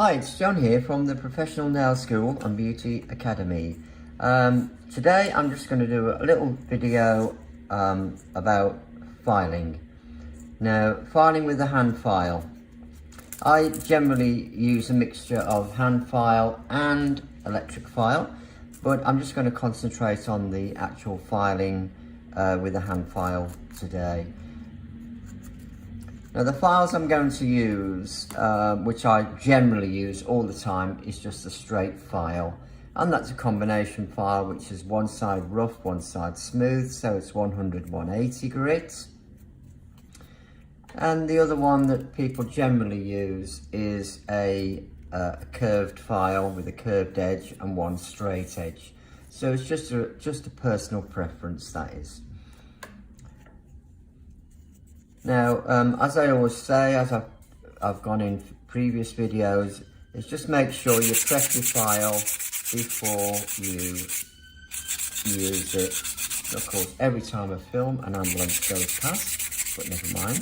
Hi, it's John here from the Professional Nail School and Beauty Academy. Today I'm just going to do a little video about filing. Now, filing with a hand file. I generally use a mixture of hand file and electric file, but I'm just going to concentrate on the actual filing with a hand file today. Now the files I'm going to use, which I generally use all the time, is just a straight file. And that's a combination file which is one side rough, one side smooth, so it's 100-180 grit. And the other one that people generally use is a curved file with a curved edge and one straight edge. So it's just a personal preference, that is. Now, as I always say, as I've gone in previous videos, is just make sure you prep your file before you use it. Of course, every time I film, an ambulance goes past, but never mind.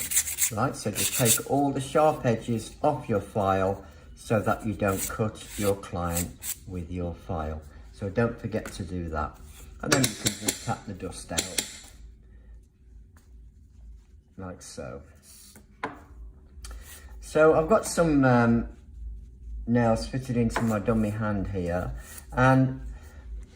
Right, so just take all the sharp edges off your file so that you don't cut your client with your file. So don't forget to do that. And then you can just tap the dust out. Like so. So I've got some nails fitted into my dummy hand here, and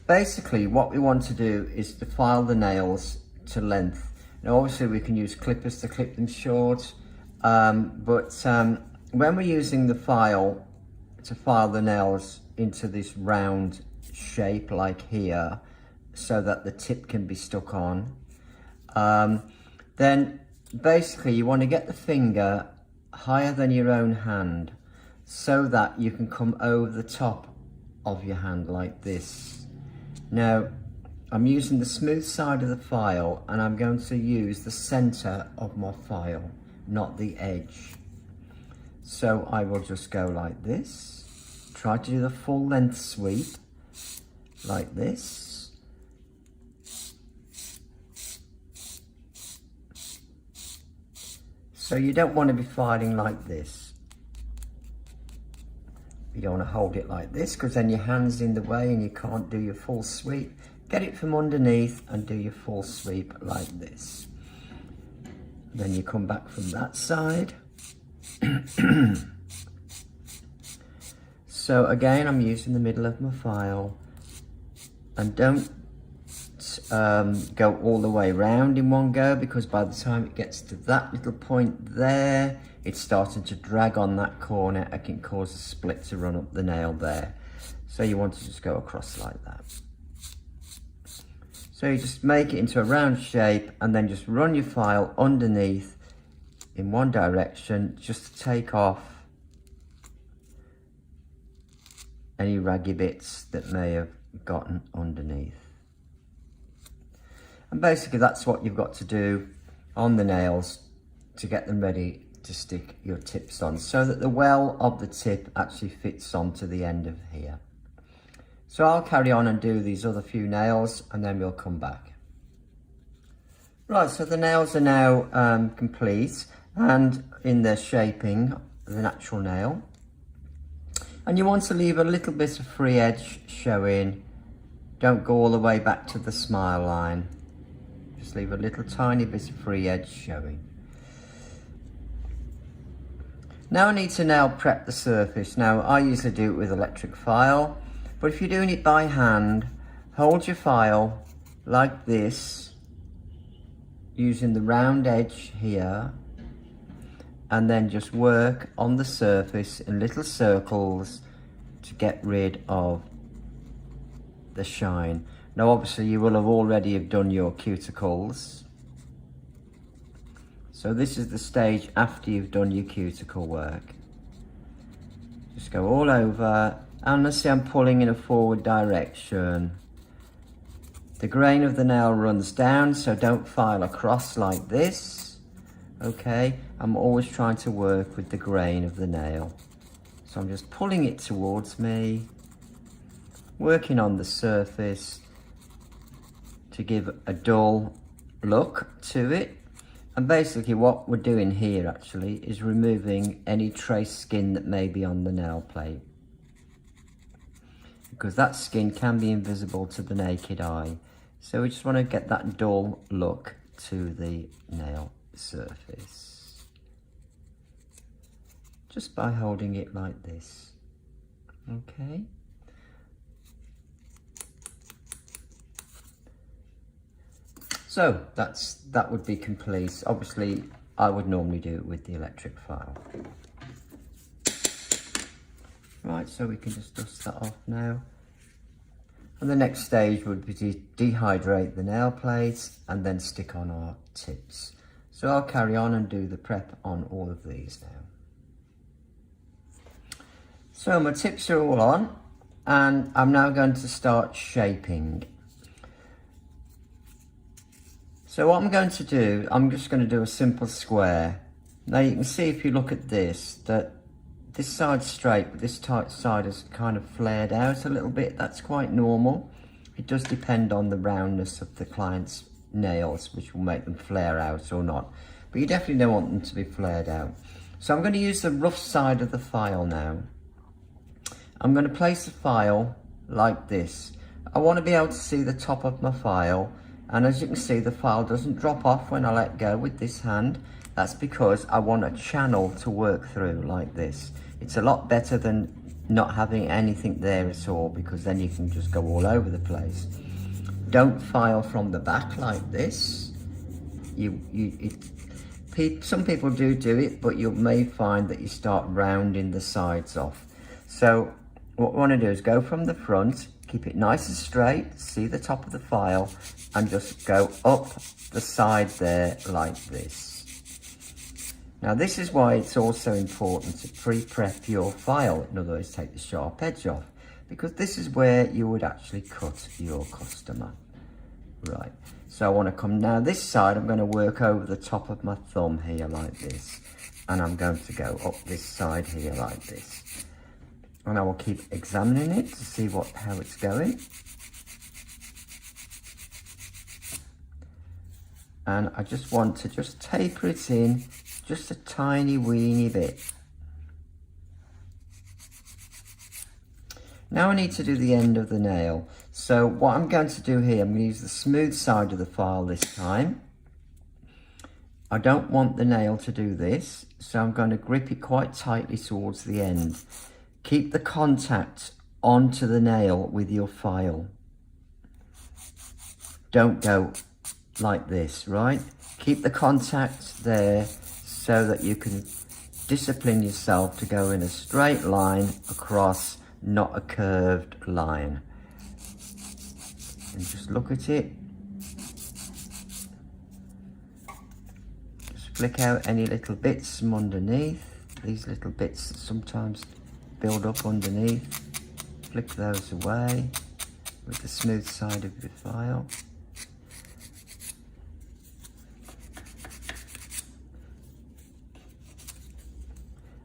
basically what we want to do is to file the nails to length. Now obviously we can use clippers to clip them short, but when we're using the file to file the nails into this round shape like here, so that the tip can be stuck on, then basically you want to get the finger higher than your own hand so that you can come over the top of your hand like this. Now I'm using the smooth side of the file and I'm going to use the center of my file, not the edge. So I will just go like this, try to do the full length sweep like this. So you don't want to be filing like this. You don't want to hold it like this because then your hand's in the way and you can't do your full sweep. Get it from underneath and do your full sweep like this. Then you come back from that side. So again, I'm using the middle of my file, and don't go all the way round in one go, because by the time it gets to that little point there, it's starting to drag on that corner and can cause a split to run up the nail there. So you want to just go across like that. So you just make it into a round shape and then just run your file underneath in one direction just to take off any raggy bits that may have gotten underneath. And basically that's what you've got to do on the nails to get them ready to stick your tips on, so that the well of the tip actually fits onto the end of here. So I'll carry on and do these other few nails and then we'll come back. Right, so the nails are now complete and in their shaping, the natural nail. And you want to leave a little bit of free edge showing. Don't go all the way back to the smile line. Just leave a little tiny bit of free edge showing. Now I need to nail prep the surface. Now I usually do it with electric file, but if you're doing it by hand, hold your file like this, using the round edge here, and then just work on the surface in little circles to get rid of the shine. Now obviously you will have already have done your cuticles. So this is the stage after you've done your cuticle work. Just go all over, and let's see, I'm pulling in a forward direction. The grain of the nail runs down, so don't file across like this. Okay, I'm always trying to work with the grain of the nail. So I'm just pulling it towards me, working on the surface to give a dull look to it. And basically what we're doing here actually is removing any trace skin that may be on the nail plate, because that skin can be invisible to the naked eye. So we just want to get that dull look to the nail surface, just by holding it like this. Okay. So that would be complete. Obviously, I would normally do it with the electric file. Right, so we can just dust that off now. And the next stage would be to dehydrate the nail plates and then stick on our tips. So I'll carry on and do the prep on all of these now. So my tips are all on, and I'm now going to start shaping. So what I'm going to do, I'm just going to do a simple square. Now you can see if you look at this, that this side's straight, but this side is kind of flared out a little bit. That's quite normal. It does depend on the roundness of the client's nails, which will make them flare out or not. But you definitely don't want them to be flared out. So I'm going to use the rough side of the file now. I'm going to place the file like this. I want to be able to see the top of my file. And as you can see, the file doesn't drop off when I let go with this hand. That's because I want a channel to work through like this. It's a lot better than not having anything there at all, because then you can just go all over the place. Don't file from the back like this. Some people do it, but you may find that you start rounding the sides off. So what we want to do is go from the front, keep it nice and straight, see the top of the file, and just go up the side there like this. Now this is why it's also important to pre-prep your file, in other words, take the sharp edge off, because this is where you would actually cut your customer. Right, so I want to come now this side, I'm going to work over the top of my thumb here like this, and I'm going to go up this side here like this. And I will keep examining it to see how it's going. And I just want to just taper it in just a tiny weeny bit. Now I need to do the end of the nail. So what I'm going to do here, I'm going to use the smooth side of the file this time. I don't want the nail to do this, so I'm going to grip it quite tightly towards the end. Keep the contact onto the nail with your file. Don't go like this, right? Keep the contact there so that you can discipline yourself to go in a straight line across, not a curved line. And just look at it. Just flick out any little bits from underneath. These little bits that sometimes build up underneath. Flick those away with the smooth side of your file.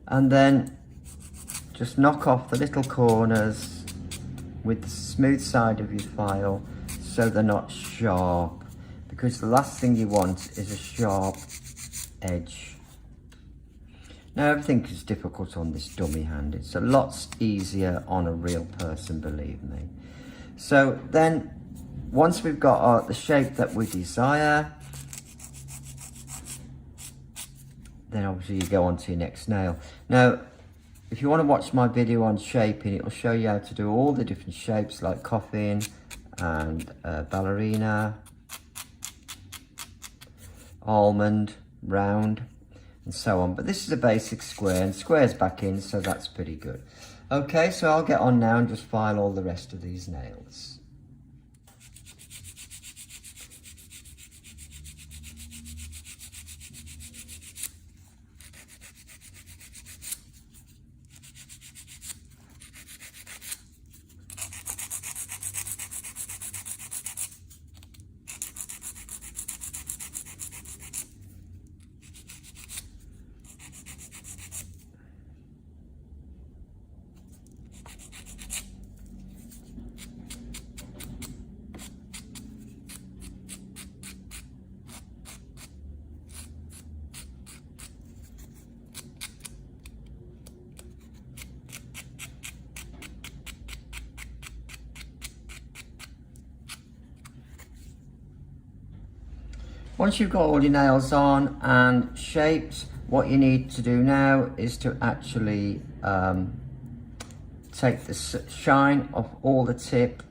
And then just knock off the little corners with the smooth side of your file so they're not sharp, because the last thing you want is a sharp edge. Now everything is difficult on this dummy hand. It's a lot easier on a real person, believe me. So then once we've got the shape that we desire, then obviously you go on to your next nail. Now, if you want to watch my video on shaping, it will show you how to do all the different shapes like coffin and ballerina, almond, round, and so on. But this is a basic square, and square's back in, so that's pretty good. Okay, so I'll get on now and just file all the rest of these nails. Once you've got all your nails on and shaped, what you need to do now is to actually take the shine off all the tip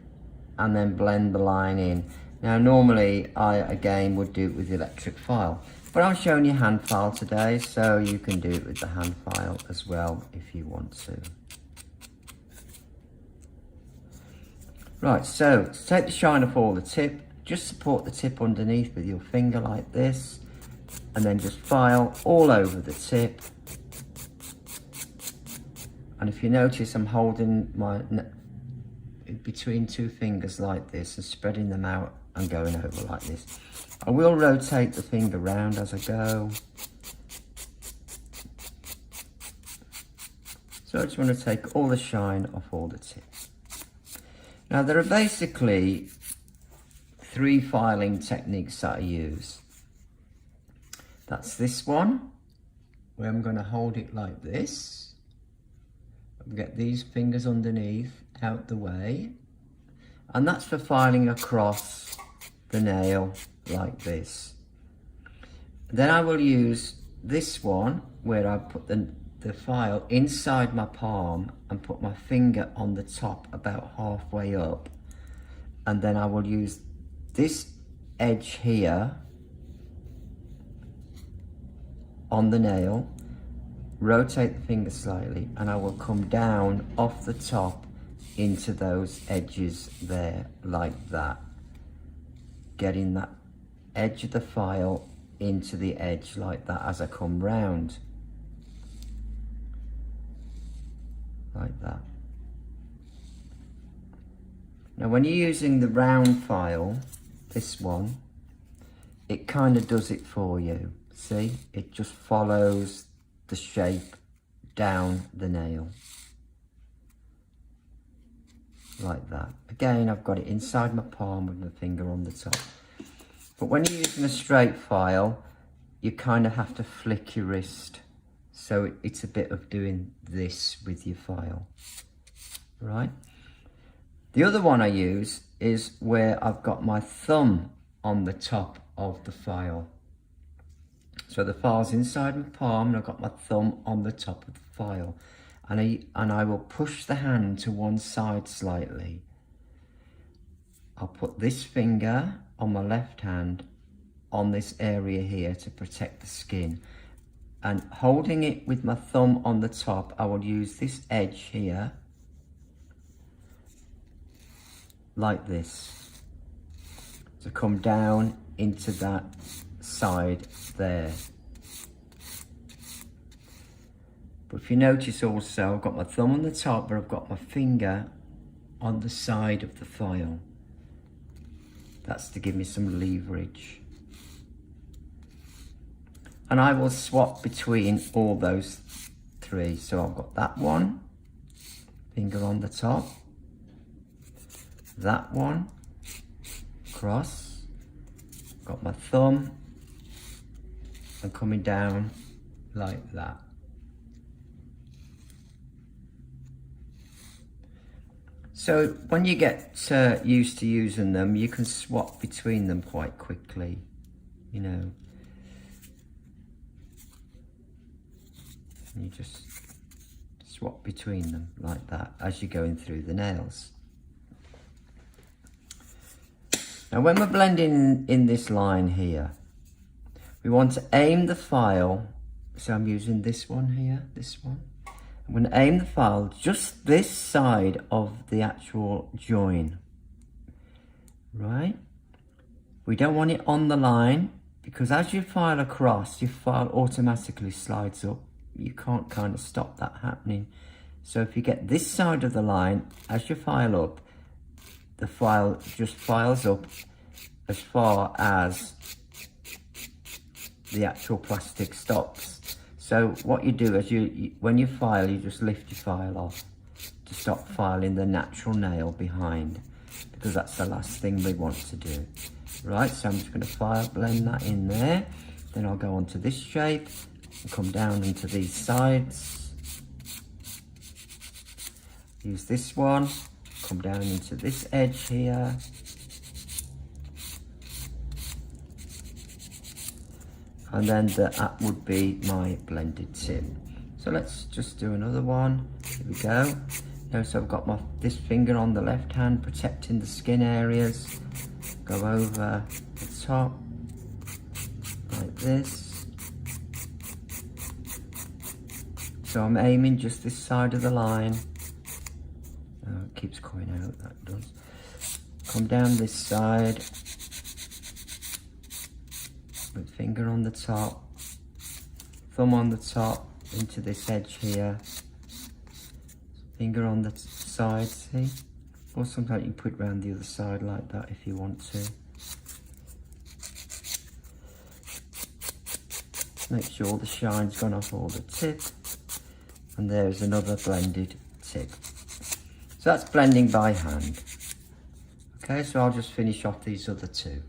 and then blend the line in. Now normally I again would do it with the electric file, but I'm showing you hand file today, so you can do it with the hand file as well if you want to. Right, so to take the shine off all the tip, just support the tip underneath with your finger like this, and then just file all over the tip. And if you notice, I'm holding my between two fingers like this and spreading them out and going over like this. I will rotate the finger round as I go. So I just want to take all the shine off all the tips. Now there are basically 3 filing techniques that I use. That's this one, where I'm going to hold it like this. Get these fingers underneath, out the way. And that's for filing across the nail like this. Then I will use this one, where I put the file inside my palm and put my finger on the top about halfway up. And then I will use this edge here on the nail, rotate the finger slightly, and I will come down off the top into those edges there like that, getting that edge of the file into the edge like that as I come round like that. Now when you're using the round file, this one, it kind of does it for you. See, it just follows the shape down the nail like that. Again, I've got it inside my palm with my finger on the top. But when you're using a straight file, you kind of have to flick your wrist, so it's a bit of doing this with your file, right? The other one I use is where I've got my thumb on the top of the file. So the file's inside my palm and I've got my thumb on the top of the file. And I will push the hand to one side slightly. I'll put this finger on my left hand on this area here to protect the skin. And holding it with my thumb on the top, I will use this edge here like this to come down into that side there. But if you notice also, I've got my thumb on the top, but I've got my finger on the side of the file. That's to give me some leverage. And I will swap between all those 3. So I've got that one, finger on the top, that one, cross, got my thumb, and coming down like that. So when you get used to using them, you can swap between them quite quickly, you know. And you just swap between them like that as you're going through the nails. Now when we're blending in this line here, we want to aim the file. So I'm using this one here, this one. I'm going to aim the file just this side of the actual join, right? We don't want it on the line, because as you file across, your file automatically slides up. You can't kind of stop that happening. So if you get this side of the line, as you file up, the file just files up as far as the actual plastic stops. So what you do is when you file, you just lift your file off to stop filing the natural nail behind, because that's the last thing we want to do. Right, so I'm just going to blend that in there. Then I'll go on to this shape and come down into these sides. Use this one, come down into this edge here. and then that would be my blended tip. So let's just do another one. Here we go. Notice I've got this finger on the left hand protecting the skin areas. Go over the top like this. So I'm aiming just this side of the line. Oh, it keeps coming out, that does. Come down this side. With finger on the top. Thumb on the top into this edge here. Finger on the side, see? Or sometimes you put it around the other side like that if you want to. Make sure the shine's gone off all the tip. And there's another blended tip. So that's blending by hand. Okay, so I'll just finish off these other two.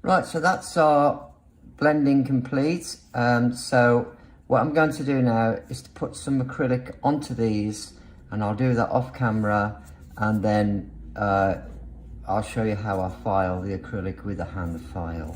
Right, so that's our blending complete. So what I'm going to do now is to put some acrylic onto these, and I'll do that off camera, and then I'll show you how I file the acrylic with a hand file.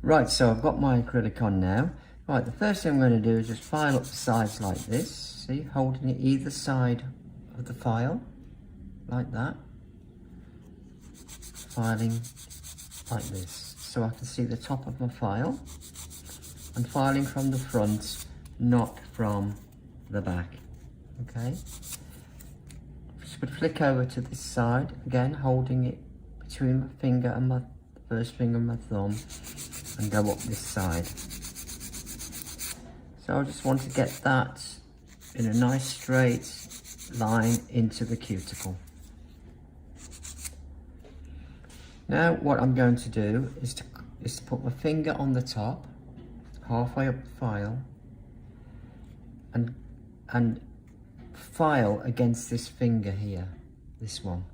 Right, so I've got my acrylic on now. Right, the first thing I'm going to do is just file up the sides like this. See, holding it either side of the file, like that. Filing like this, so I can see the top of my file. and filing from the front, not from the back. Okay, just would flick over to this side again, holding it between my finger and my first finger and my thumb, and go up this side. So I just want to get that in a nice straight line into the cuticle. Now what I'm going to do is to put my finger on the top, halfway up the file, and file against this finger here, this one.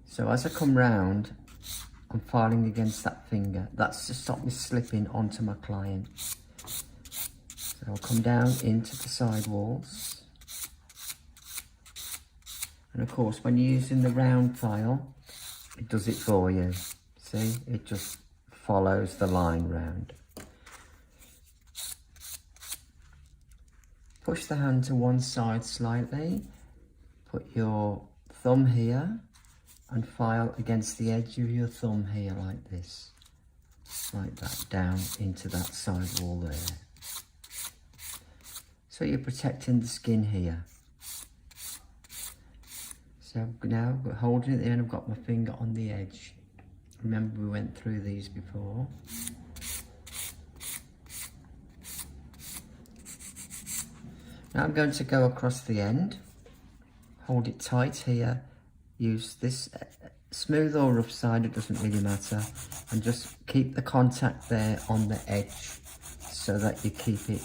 So as I come round, I'm filing against that finger. That's to stop me slipping onto my client. So I'll come down into the side walls. And of course, when you're using the round file, it does it for you. See, it just follows the line round. Push the hand to one side slightly. Put your thumb here and file against the edge of your thumb here like this. Like that, down into that side wall there. So you're protecting the skin here. So now holding it there, and I've got my finger on the edge. Remember, we went through these before. Now I'm going to go across the end. Hold it tight here. Use this smooth or rough side, it doesn't really matter. And just keep the contact there on the edge so that you keep it,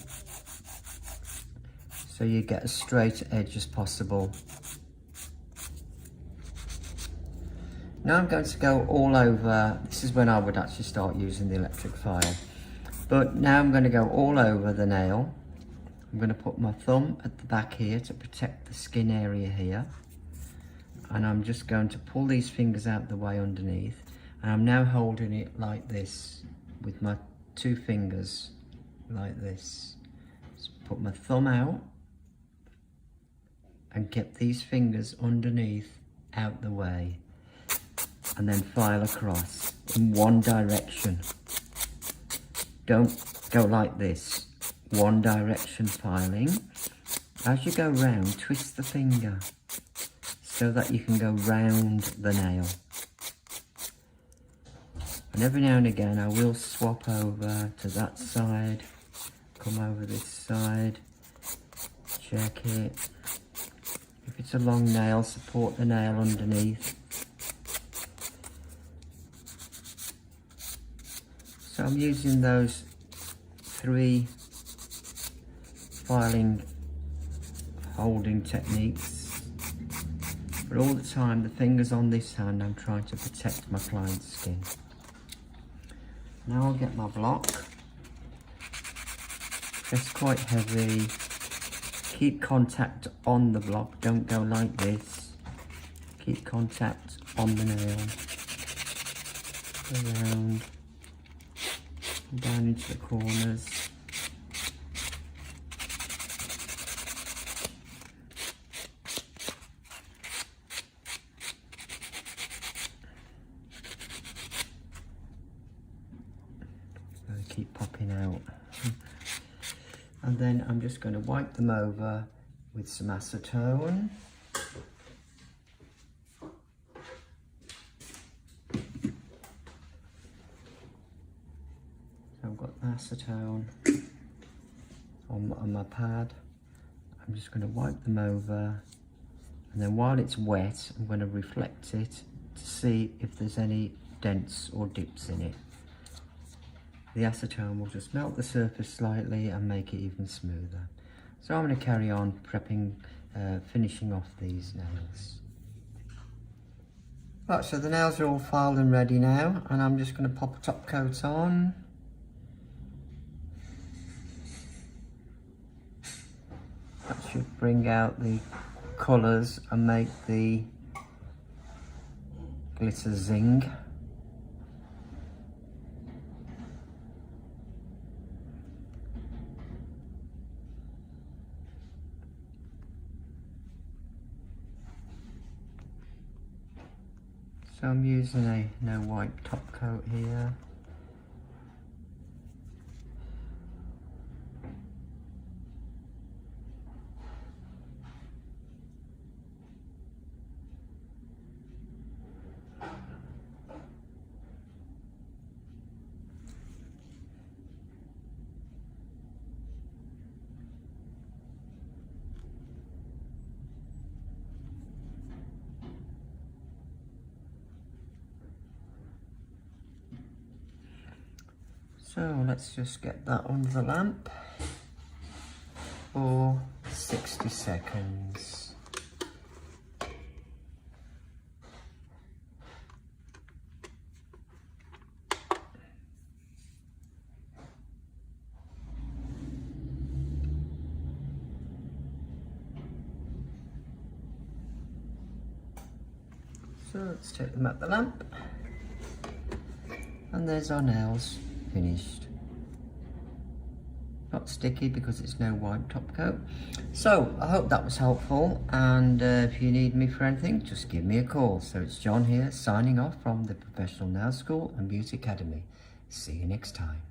so you get as straight edge as possible. Now I'm going to go all over. This is when I would actually start using the electric file. But now I'm going to go all over the nail. I'm going to put my thumb at the back here to protect the skin area here. And I'm just going to pull these fingers out the way underneath. And I'm now holding it like this with my two fingers, like this. Just put my thumb out and get these fingers underneath, out the way. And then file across in one direction. Don't go like this. One direction filing. As you go round, twist the finger so that you can go round the nail. And every now and again I will swap over to that side, come over this side, check it. If it's a long nail, support the nail underneath. So I'm using those 3 filing holding techniques, but all the time the fingers on this hand, I'm trying to protect my client's skin. Now I'll get my block, press quite heavy, keep contact on the block, don't go like this, keep contact on the nail, around, down into the corners. So they keep popping out. And then I'm just going to wipe them over with some acetone. I've got acetone on my pad. I'm just going to wipe them over, and then while it's wet I'm going to reflect it to see if there's any dents or dips in it. The acetone will just melt the surface slightly and make it even smoother. So I'm going to carry on prepping, finishing off these nails. Right, so the nails are all filed and ready now, and I'm just going to pop a top coat on. That should bring out the colours and make the glitter zing. So I'm using a no wipe top coat here. So let's just get that under the lamp for 60 seconds. So let's take them at the lamp, and there's our nails finished. Not sticky because it's no white top coat. So I hope that was helpful, and if you need me for anything, just give me a call. So it's John here signing off from the Professional Nail School and Beauty Academy. See you next time.